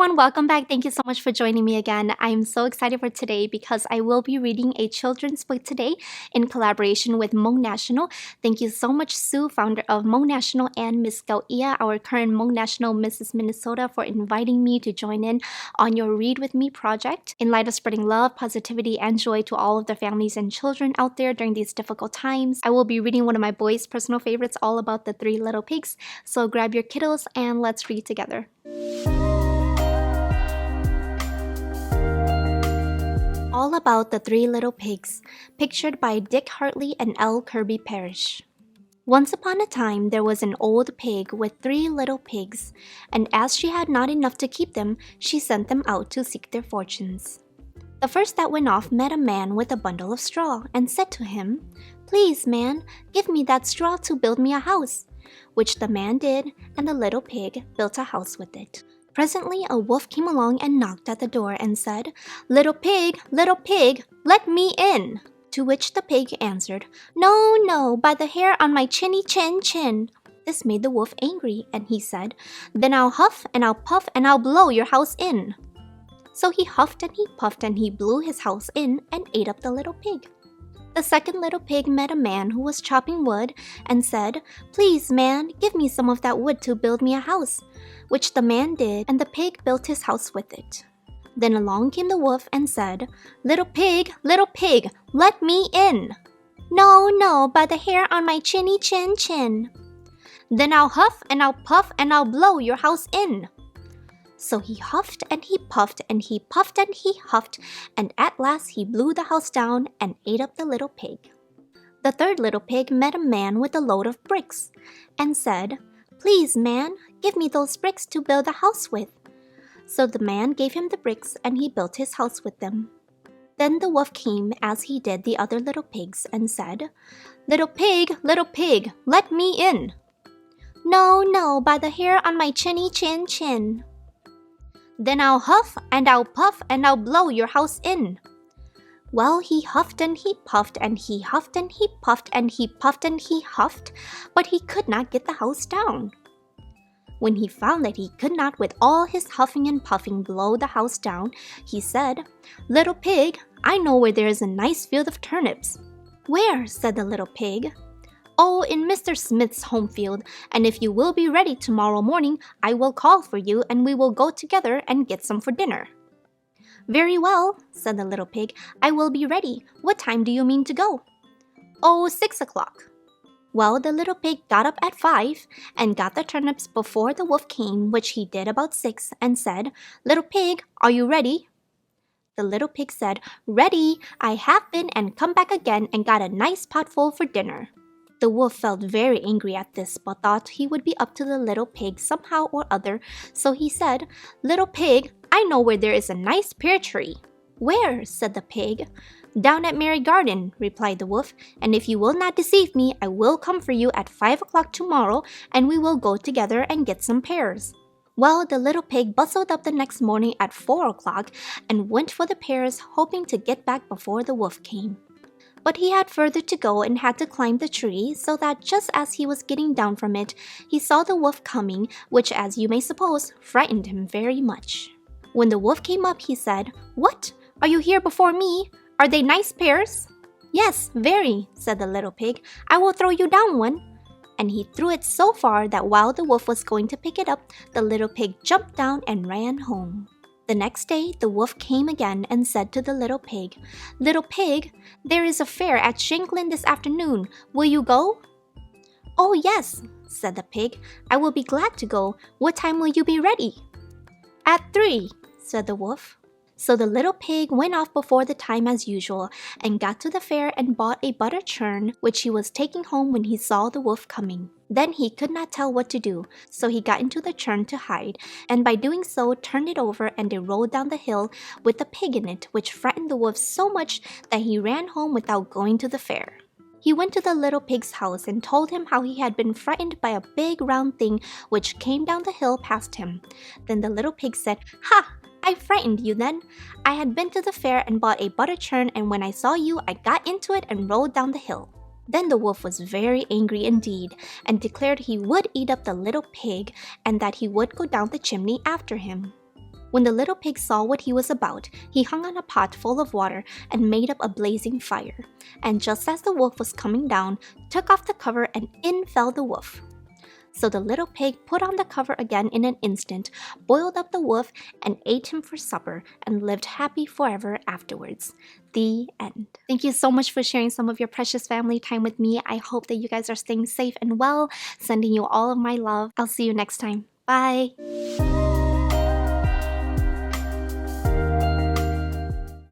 everyone, welcome back. Thank you so much for joining me again. I'm so excited for today because I will be reading a children's book today in collaboration with Hmong National. Thank you so much, Sue, founder of Hmong National, and Miss Gauia, our current Hmong National Mrs. Minnesota, for inviting me to join in on your Read With Me project in light of spreading love, positivity, and joy to all of the families and children out there during these difficult times. I will be reading one of my boys' personal favorites, all about the three little pigs. So grab your kiddos and let's read together. All About the Three Little Pigs, pictured by Dick Hartley and L. Kirby Parrish. Once upon a time, there was an old pig with three little pigs, and as she had not enough to keep them, she sent them out to seek their fortunes. The first that went off met a man with a bundle of straw, and said to him, "Please, man, give me that straw to build me a house," which the man did, and the little pig built a house with it. Presently, a wolf came along and knocked at the door and said, little pig, let me in." To which the pig answered, "No, no, by the hair on my chinny chin." This made the wolf angry, and he said, "Then I'll huff and I'll puff and I'll blow your house in." So he huffed and he puffed and he blew his house in and ate up the little pig. The second little pig met a man who was chopping wood and said, "Please, man, give me some of that wood to build me a house," which the man did, and the pig built his house with it. Then along came the wolf and said, little pig, let me in." "No, no, by the hair on my chinny chin." "Then I'll huff and I'll puff and I'll blow your house in." So he huffed and he puffed and he puffed and he huffed, and at last he blew the house down and ate up the little pig. The third little pig met a man with a load of bricks and said, "Please, man, give me those bricks to build a house with." So the man gave him the bricks and he built his house with them. Then the wolf came as he did the other little pigs and said, little pig, let me in." "No, no, by the hair on my chinny chin." "Then I'll huff and I'll puff and I'll blow your house in." Well, he huffed and he puffed and he huffed and he puffed and he puffed and he huffed, but he could not get the house down. When he found that he could not with all his huffing and puffing blow the house down, he said, little pig, I know where there is a nice field of turnips." "Where?" said the little pig. "Oh, in Mr. Smith's home field, and if you will be ready tomorrow morning, I will call for you and we will go together and get some for dinner." "Very well," said the little pig, "I will be ready. What time do you mean to go?" "Oh, 6 o'clock." Well, the little pig got up at 5 and got the turnips before the wolf came, which he did about 6, and said, little pig, are you ready?" The little pig said, "Ready, I have been and come back again and got a nice pot full for dinner." The wolf felt very angry at this, but thought he would be up to the little pig somehow or other, so he said, little pig, I know where there is a nice pear tree." "Where?" said the pig. "Down at Mary Garden," replied the wolf, "and if you will not deceive me, I will come for you at 5 o'clock tomorrow, and we will go together and get some pears." Well, the little pig bustled up the next morning at 4 o'clock and went for the pears, hoping to get back before the wolf came. But he had further to go and had to climb the tree, so that just as he was getting down from it, he saw the wolf coming, which, as you may suppose, frightened him very much. When the wolf came up, he said, "What? Are you here before me? Are they nice pears?" "Yes, very," said the little pig. "I will throw you down one." And he threw it so far that while the wolf was going to pick it up, the little pig jumped down and ran home. The next day, the wolf came again and said to the little pig, "Little pig, there is a fair at Shanklin this afternoon. Will you go?" "Oh, yes," said the pig. "I will be glad to go. What time will you be ready?" "At 3, said the wolf. So the little pig went off before the time as usual and got to the fair and bought a butter churn, which he was taking home when he saw the wolf coming. Then he could not tell what to do, so he got into the churn to hide, and by doing so turned it over and it rolled down the hill with the pig in it, which frightened the wolf so much that he ran home without going to the fair. He went to the little pig's house and told him how he had been frightened by a big round thing which came down the hill past him. Then the little pig said, "Ha! I frightened you then. I had been to the fair and bought a butter churn, and when I saw you, I got into it and rolled down the hill." Then the wolf was very angry indeed, and declared he would eat up the little pig, and that he would go down the chimney after him. When the little pig saw what he was about, he hung on a pot full of water and made up a blazing fire. And just as the wolf was coming down, took off the cover and in fell the wolf. So the little pig put on the cover again in an instant, boiled up the wolf, and ate him for supper, and lived happy forever afterwards. The end. Thank you so much for sharing some of your precious family time with me. I hope that you guys are staying safe and well. Sending you all of my love. I'll see you next time. Bye!